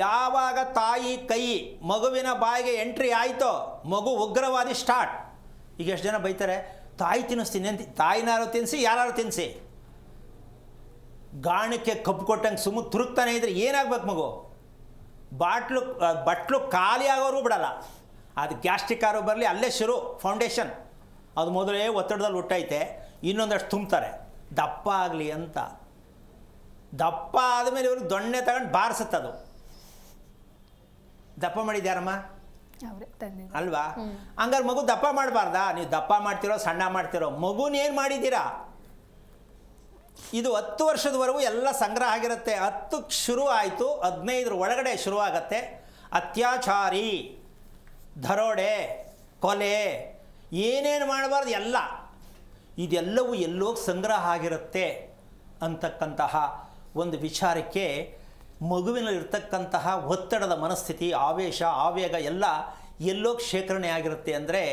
ಯಾವಾಗ ತಾಯಿ ಕೈ ಮಗುವಿನ ಬಾಯಿಗೆ ಎಂಟ್ರಿ ಆಯಿತೋ ಮಗು ಉಗ್ರವಾದಿ ಸ್ಟಾರ್ಟ್. ಈಗ ಎಷ್ಟು ಜನ ಬೈತಾರೆ, ತಾಯಿ ತಿನ್ನಿಸ್ತೀನಿ ಅಂತ. ತಾಯಿನಾರು ತಿನ್ನಿಸಿ, ಯಾರು ತಿನ್ನಿಸಿ, ಗಾಣಕ್ಕೆ ಕಪ್ಪು ಕೊಟ್ಟಂಗೆ ಸುಮ್ಮ ತುರುಕ್ತಾನೆ ಇದ್ರೆ ಏನಾಗ್ಬೇಕು ಮಗು? ಬಟ್ಲು ಖಾಲಿ ಆಗೋರು ಬಿಡಲ್ಲ. ಅದು ಗ್ಯಾಸ್ಟ್ರಿಕ್ ಆರೋ ಬರಲಿ, ಅಲ್ಲೇ ಶುರು ಫೌಂಡೇಶನ್. ಅದು ಮೊದಲೇ ಒತ್ತಡದಲ್ಲಿ ಹುಟ್ಟೈತೆ, ಇನ್ನೊಂದಷ್ಟು ತುಂಬ್ತಾರೆ ದಪ್ಪ ಆಗಲಿ ಅಂತ. ದಪ್ಪ ಆದಮೇಲೆ ಇವರು ದೊಣ್ಣೆ ತಗೊಂಡು ಬಾರಿಸುತ್ತದು. ದಪ್ಪ ಮಾಡಿದ್ಯಾರಮ್ಮ? ಅಲ್ವಾ? ಹಂಗಾರೆ ಮಗು ದಪ್ಪ ಮಾಡಬಾರ್ದಾ? ನೀವು ದಪ್ಪ ಮಾಡ್ತಿರೋ ಸಣ್ಣ ಮಾಡ್ತಿರೋ ಮಗುನೇನು ಮಾಡಿದ್ದೀರಾ? ಇದು 10 ವರ್ಷದವರೆಗೂ ಎಲ್ಲ ಸಂಗ್ರಹ ಆಗಿರುತ್ತೆ. 10ಕ್ಕೆ ಶುರು ಆಯಿತು, 15 ಒಳಗಡೆ ಶುರುವಾಗತ್ತೆ. ಅತ್ಯಾಚಾರಿ, ದರೋಡೆ, ಕೊಲೆ, ಏನೇನು ಮಾಡಬಾರ್ದು ಎಲ್ಲ, ಇದೆಲ್ಲವೂ ಎಲ್ಲೋಗಿ ಸಂಗ್ರಹ ಆಗಿರುತ್ತೆ ಅಂತಕ್ಕಂತಹ ಒಂದು ವಿಚಾರಕ್ಕೆ ಮಗುವಿನಲ್ಲಿರ್ತಕ್ಕಂತಹ ಒತ್ತಡದ ಮನಸ್ಥಿತಿ, ಆವೇಶ, ಆವೇಗ ಎಲ್ಲ ಎಲ್ಲೋಗಿ ಶೇಖರಣೆ ಆಗಿರುತ್ತೆ ಅಂದರೆ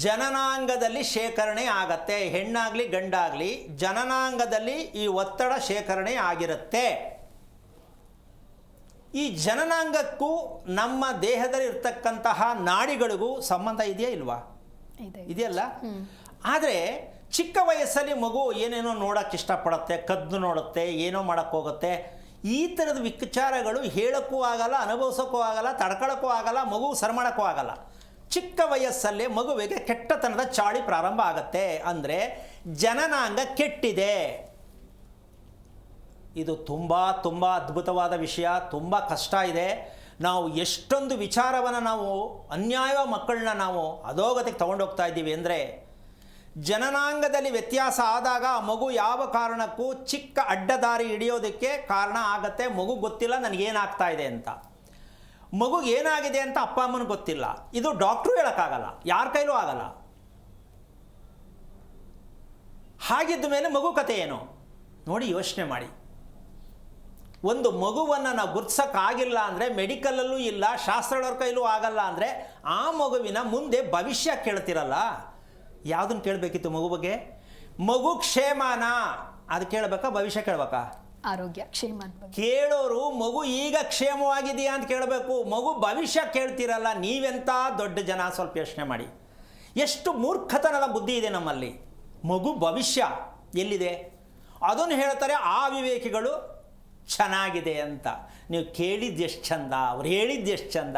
ಜನನಾಂಗದಲ್ಲಿ ಶೇಖರಣೆ ಆಗತ್ತೆ. ಹೆಣ್ಣಾಗಲಿ ಗಂಡಾಗಲಿ ಜನನಾಂಗದಲ್ಲಿ ಈ ಒತ್ತಡ ಶೇಖರಣೆ ಆಗಿರುತ್ತೆ. ಈ ಜನನಾಂಗಕ್ಕೂ ನಮ್ಮ ದೇಹದಲ್ಲಿ ಇರ್ತಕ್ಕಂತಹ ನಾಡಿಗಳಿಗೂ ಸಂಬಂಧ ಇದೆಯಾ ಇಲ್ವಾ? ಇದೆಯಲ್ಲ. ಆದರೆ ಚಿಕ್ಕ ವಯಸ್ಸಲ್ಲಿ ಮಗು ಏನೇನೋ ನೋಡೋಕ್ಕೆ ಇಷ್ಟಪಡುತ್ತೆ, ಕದ್ದು ನೋಡುತ್ತೆ, ಏನೋ ಮಾಡೋಕ್ಕೆ ಹೋಗುತ್ತೆ. ಈ ಥರದ ವಿಚಾರಗಳು ಹೇಳೋಕ್ಕೂ ಆಗಲ್ಲ, ಅನುಭವಿಸೋಕ್ಕೂ ಆಗಲ್ಲ, ತಡ್ಕೊಳ್ಳೋಕ್ಕೂ ಆಗಲ್ಲ, ಮಗು ಸರಿ ಮಾಡೋಕ್ಕೂ ಆಗಲ್ಲ. ಚಿಕ್ಕ ವಯಸ್ಸಲ್ಲೇ ಮಗುವಿಗೆ ಕೆಟ್ಟತನದ ಚಾಳಿ ಪ್ರಾರಂಭ ಆಗುತ್ತೆ. ಅಂದರೆ ಜನನಾಂಗ ಕೆಟ್ಟಿದೆ. ಇದು ತುಂಬ ತುಂಬ ಅದ್ಭುತವಾದ ವಿಷಯ, ತುಂಬ ಕಷ್ಟ ಇದೆ. ನಾವು ಎಷ್ಟೊಂದು ವಿಚಾರವನ್ನು ನಾವು ಅನ್ಯಾಯ ಮಕ್ಕಳನ್ನ ನಾವು ಅಧೋಗತಿಗೆ ತೊಗೊಂಡೋಗ್ತಾ ಇದ್ದೀವಿ ಅಂದರೆ, ಜನನಾಂಗದಲ್ಲಿ ವ್ಯತ್ಯಾಸ ಆದಾಗ ಆ ಮಗು ಯಾವ ಕಾರಣಕ್ಕೂ ಚಿಕ್ಕ ಅಡ್ಡದಾರಿ ಹಿಡಿಯೋದಕ್ಕೆ ಕಾರಣ ಆಗತ್ತೆ. ಮಗು ಗೊತ್ತಿಲ್ಲ ನನಗೇನಾಗ್ತಾ ಇದೆ ಅಂತ, ಮಗುಗೆ ಏನಾಗಿದೆ ಅಂತ ಅಪ್ಪ ಅಮ್ಮನಿಗೆ ಗೊತ್ತಿಲ್ಲ. ಇದು ಡಾಕ್ಟ್ರು ಹೇಳೋಕ್ಕಾಗಲ್ಲ, ಯಾರ ಕೈಲೂ ಆಗಲ್ಲ. ಹಾಗಿದ್ದ ಮೇಲೆ ಮಗು ಕತೆ ಏನು ನೋಡಿ, ಯೋಚನೆ ಮಾಡಿ. ಒಂದು ಮಗುವನ್ನು ನಾವು ಗುರ್ತಿಸೋಕ್ಕಾಗಿಲ್ಲ ಅಂದರೆ, ಮೆಡಿಕಲಲ್ಲೂ ಇಲ್ಲ, ಶಾಸ್ತ್ರಗಳ ಕೈಲೂ ಆಗಲ್ಲ ಅಂದರೆ, ಆ ಮಗುವಿನ ಮುಂದೆ ಭವಿಷ್ಯ ಕೇಳ್ತಿರಲ್ಲ. ಯಾವುದನ್ನು ಕೇಳಬೇಕಿತ್ತು ಮಗು ಬಗ್ಗೆ? ಮಗು ಕ್ಷೇಮನ ಅದು ಕೇಳಬೇಕಾ, ಭವಿಷ್ಯ ಕೇಳಬೇಕಾ? ಆರೋಗ್ಯ ಕ್ಷೇಮ ಕೇಳೋರು ಮಗು ಈಗ ಕ್ಷೇಮವಾಗಿದೆಯಾ ಅಂತ ಕೇಳಬೇಕು. ಮಗು ಭವಿಷ್ಯ ಕೇಳ್ತಿರಲ್ಲ. ನೀವೆಂಥ ದೊಡ್ಡ ಜನ, ಸ್ವಲ್ಪ ಯೋಚನೆ ಮಾಡಿ. ಎಷ್ಟು ಮೂರ್ಖತನದ ಬುದ್ಧಿ ಇದೆ ನಮ್ಮಲ್ಲಿ. ಮಗು ಭವಿಷ್ಯ ಎಲ್ಲಿದೆ ಅದನ್ನು ಹೇಳ್ತಾರೆ ಆ ವಿವೇಕಿಗಳು ಚೆನ್ನಾಗಿದೆ ಅಂತ. ನೀವು ಕೇಳಿದ್ದು ಎಷ್ಟು ಚಂದ, ಅವ್ರು ಹೇಳಿದ್ದು ಎಷ್ಟು ಚಂದ.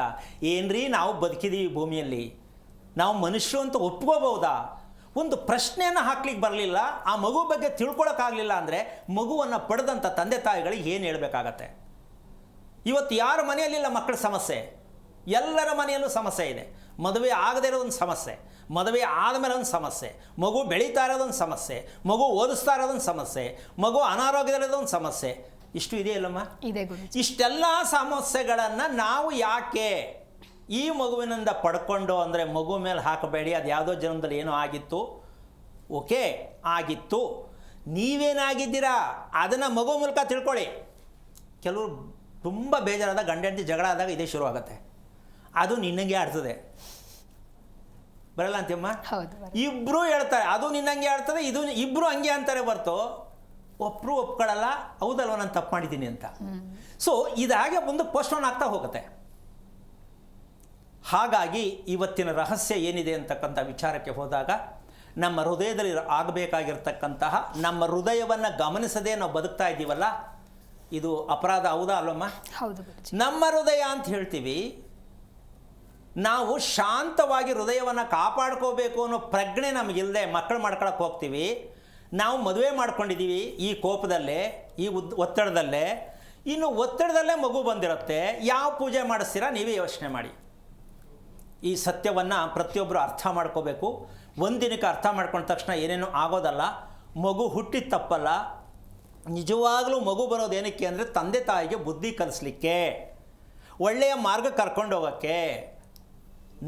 ಏನ್ರಿ ನಾವು ಬದುಕಿದ್ದೀವಿ ಭೂಮಿಯಲ್ಲಿ, ನಾವು ಮನುಷ್ಯರು ಅಂತ ಒಪ್ಕೋಬಹುದಾ? ಒಂದು ಪ್ರಶ್ನೆಯನ್ನು ಹಾಕ್ಲಿಕ್ಕೆ ಬರಲಿಲ್ಲ, ಆ ಮಗು ಬಗ್ಗೆ ತಿಳ್ಕೊಳಕ್ಕಾಗಲಿಲ್ಲ ಅಂದರೆ ಮಗುವನ್ನು ಪಡೆದಂಥ ತಂದೆ ತಾಯಿಗಳಿಗೆ ಏನು ಹೇಳಬೇಕಾಗತ್ತೆ? ಇವತ್ತು ಯಾರ ಮನೆಯಲ್ಲಿಲ್ಲ ಮಕ್ಕಳ ಸಮಸ್ಯೆ? ಎಲ್ಲರ ಮನೆಯಲ್ಲೂ ಸಮಸ್ಯೆ ಇದೆ. ಮದುವೆ ಆಗದೇ ಇರೋದೊಂದು ಸಮಸ್ಯೆ, ಮದುವೆ ಆದಮೇಲೆ ಒಂದು ಸಮಸ್ಯೆ, ಮಗು ಬೆಳೀತಾ ಇರೋದೊಂದು ಸಮಸ್ಯೆ, ಮಗು ಓದಿಸ್ತಾ ಇರೋದೊಂದು ಸಮಸ್ಯೆ, ಮಗು ಅನಾರೋಗ್ಯದಲ್ಲಿರೋದೊಂದು ಸಮಸ್ಯೆ. ಇಷ್ಟು ಇದೆಯಲ್ಲಮ್ಮ? ಇದೆ. ಇಷ್ಟೆಲ್ಲ ಸಮಸ್ಯೆಗಳನ್ನು ನಾವು ಯಾಕೆ ಈ ಮಗುವಿನಿಂದ ಪಡ್ಕೊಂಡು ಅಂದರೆ ಮಗು ಮೇಲೆ ಹಾಕಬೇಡಿ. ಅದು ಯಾವುದೋ ಜನ್ಮದಲ್ಲಿ ಏನೋ ಆಗಿತ್ತು, ಓಕೆ ಆಗಿತ್ತು, ನೀವೇನಾಗಿದ್ದೀರಾ ಅದನ್ನು ಮಗು ಮೂಲಕ ತಿಳ್ಕೊಳ್ಳಿ. ಕೆಲವರು ತುಂಬ ಬೇಜಾರಾದಾಗ, ಗಂಡ ಹೆಂಡತಿ ಜಗಳ ಆದಾಗ ಇದೇ ಶುರು ಆಗುತ್ತೆ. ಅದು ನಿನ್ನಂಗೆ ಆಡ್ತದೆ, ಬರಲ್ಲ ಅಂತೀಮ್ಮ? ಇಬ್ಬರು ಹೇಳ್ತಾರೆ ಅದು ನಿನ್ನಂಗೆ ಆಡ್ತದೆ, ಇದು ಇಬ್ಬರು ಹಂಗೆ ಅಂತಾರೆ ಹೊರ್ತು ಒಬ್ಬರು ಒಪ್ಕೊಳ್ಳಲ್ಲ, ಹೌದಲ್ವ ನಾನು ತಪ್ಪು ಮಾಡಿದ್ದೀನಿ ಅಂತ. ಸೊ ಇದಾಗೆ ಮುಂದೆ ಪೋಸ್ಟ್ಪೋನ್ ಆಗ್ತಾ ಹೋಗುತ್ತೆ. ಹಾಗಾಗಿ ಇವತ್ತಿನ ರಹಸ್ಯ ಏನಿದೆ ಅಂತಕ್ಕಂಥ ವಿಚಾರಕ್ಕೆ ಹೋದಾಗ, ನಮ್ಮ ಹೃದಯದಲ್ಲಿ ಆಗಬೇಕಾಗಿರ್ತಕ್ಕಂತಹ, ನಮ್ಮ ಹೃದಯವನ್ನು ಗಮನಿಸದೆ ನಾವು ಬದುಕ್ತಾ ಇದ್ದೀವಲ್ಲ, ಇದು ಅಪರಾಧ ಹೌದಾ ಅಲ್ಲಮ್ಮ? ಹೌದು. ನಮ್ಮ ಹೃದಯ ಅಂತ ಹೇಳ್ತೀವಿ. ನಾವು ಶಾಂತವಾಗಿ ಹೃದಯವನ್ನು ಕಾಪಾಡ್ಕೋಬೇಕು ಅನ್ನೋ ಪ್ರಜ್ಞೆ ನಮಗಿಲ್ಲದೆ ಮಕ್ಕಳು ಮಾಡ್ಕೊಳಕ್ಕೆ ಹೋಗ್ತೀವಿ. ನಾವು ಮದುವೆ ಮಾಡ್ಕೊಂಡಿದ್ದೀವಿ ಈ ಕೋಪದಲ್ಲೇ, ಈ ಒತ್ತಡದಲ್ಲೇ. ಇನ್ನು ಒತ್ತಡದಲ್ಲೇ ಮಗು ಬಂದಿರುತ್ತೆ. ಯಾವ ಪೂಜೆ ಮಾಡಿಸ್ತೀರಾ ನೀವೇ ಯೋಚನೆ ಮಾಡಿ. ಈ ಸತ್ಯವನ್ನು ಪ್ರತಿಯೊಬ್ಬರು ಅರ್ಥ ಮಾಡ್ಕೋಬೇಕು. ಒಂದಿನಕ್ಕೆ ಅರ್ಥ ಮಾಡ್ಕೊಂಡ ತಕ್ಷಣ ಏನೇನೋ ಆಗೋದಲ್ಲ. ಮಗು ಹುಟ್ಟಿದ ತಪ್ಪಲ್ಲ. ನಿಜವಾಗಲೂ ಮಗು ಬರೋದು ಏನಕ್ಕೆ ಅಂದರೆ ತಂದೆ ತಾಯಿಗೆ ಬುದ್ಧಿ ಕಲಿಸ್ಲಿಕ್ಕೆ, ಒಳ್ಳೆಯ ಮಾರ್ಗ ಕರ್ಕೊಂಡು ಹೋಗೋಕ್ಕೆ.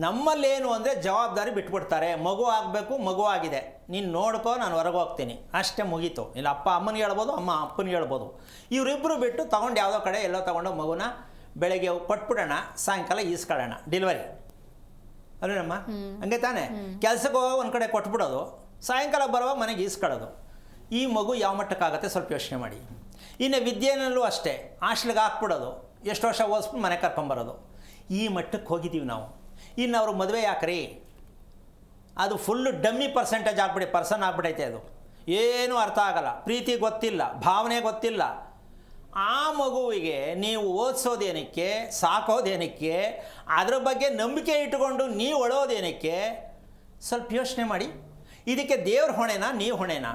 ನಮ್ಮಲ್ಲೇನು ಅಂದರೆ ಜವಾಬ್ದಾರಿ ಬಿಟ್ಬಿಡ್ತಾರೆ. ಮಗು ಆಗಬೇಕು, ಮಗು ಆಗಿದೆ, ನೀನು ನೋಡ್ಕೋ, ನಾನು ಹೊರಗೆ ಹೋಗ್ತೀನಿ, ಅಷ್ಟೇ ಮುಗೀತು. ಇಲ್ಲ ಅಪ್ಪ ಅಮ್ಮನಿಗೆ ಹೇಳ್ಬೋದು, ಅಮ್ಮ ಅಪ್ಪನಿಗೆ ಹೇಳ್ಬೋದು. ಇವರಿಬ್ಬರು ಬಿಟ್ಟು ತೊಗೊಂಡು ಯಾವುದೋ ಕಡೆ ಎಲ್ಲೋ ತೊಗೊಂಡು ಮಗುನ ಬೆಳಗ್ಗೆ ಕೊಟ್ಬಿಡೋಣ, ಸಾಯಂಕಾಲ ಈಸ್ಕೊಳ್ಳೋಣ, ಡೆಲಿವರಿ ಅಲ್ವೇನಮ್ಮ? ಹಂಗೆ ತಾನೇ. ಕೆಲಸಕ್ಕೆ ಹೋಗೋ ಒಂದು ಕಡೆ ಕೊಟ್ಬಿಡೋದು, ಸಾಯಂಕಾಲ ಬರುವಾಗ ಮನೆಗೆ ಈಸ್ಕೊಳ್ಳೋದು. ಈ ಮಗು ಯಾವ ಮಟ್ಟಕ್ಕಾಗತ್ತೆ ಸ್ವಲ್ಪ ಯೋಚನೆ ಮಾಡಿ. ಇನ್ನು ವಿದ್ಯೆನಲ್ಲೂ ಅಷ್ಟೇ, ಹಾಸ್ಟ್ಲಿಗೆ ಹಾಕ್ಬಿಡೋದು, ಎಷ್ಟು ವರ್ಷ ಓದಿಸ್ಬಿಟ್ಟು ಮನೆ ಕರ್ಕೊಂಬರೋದು. ಈ ಮಟ್ಟಕ್ಕೆ ಹೋಗಿದ್ದೀವಿ ನಾವು. ಇನ್ನು ಅವ್ರಿಗೆ ಮದುವೆ ಯಾಕ್ರಿ? ಅದು ಫುಲ್ಲು ಡಮ್ಮಿ ಪರ್ಸನ್ ಆಗ್ಬಿಟ್ಟೈತೆ. ಅದು ಏನೂ ಅರ್ಥ ಆಗಲ್ಲ, ಪ್ರೀತಿ ಗೊತ್ತಿಲ್ಲ, ಭಾವನೆ ಗೊತ್ತಿಲ್ಲ. ಆ ಮಗುವಿಗೆ ನೀವು ಓದಿಸೋದೇನಕ್ಕೆ, ಸಾಕೋದೇನಕ್ಕೆ, ಅದ್ರ ಬಗ್ಗೆ ನಂಬಿಕೆ ಇಟ್ಟುಕೊಂಡು ನೀವು ಒಳೋದೇನಕ್ಕೆ? ಸ್ವಲ್ಪ ಯೋಚನೆ ಮಾಡಿ. ಇದಕ್ಕೆ ದೇವ್ರ ಹೊಣೆನಾ, ನೀವು ಹೊಣೆನಾ?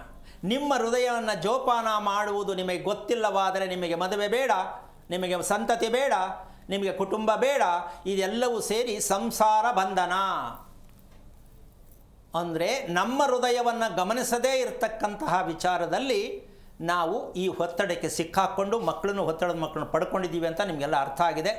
ನಿಮ್ಮ ಹೃದಯವನ್ನು ಜೋಪಾನ ಮಾಡುವುದು ನಿಮಗೆ ಗೊತ್ತಿಲ್ಲವಾದರೆ ನಿಮಗೆ ಮದುವೆ ಬೇಡ, ನಿಮಗೆ ಸಂತತಿ ಬೇಡ, ನಿಮಗೆ ಕುಟುಂಬ ಬೇಡ. ಇದೆಲ್ಲವೂ ಸೇರಿ ಸಂಸಾರ ಬಂಧನ. ಅಂದರೆ ನಮ್ಮ ಹೃದಯವನ್ನು ಗಮನಿಸದೇ ಇರತಕ್ಕಂತಹ ವಿಚಾರದಲ್ಲಿ ನಾವು ಈ ಒತ್ತಡಕ್ಕೆ ಸಿಕ್ಕಾಕ್ಕೊಂಡು ಮಕ್ಕಳನ್ನು ಪಡ್ಕೊಂಡಿದ್ದೀವಿ ಅಂತ ನಿಮಗೆಲ್ಲ ಅರ್ಥ ಆಗಿದೆ.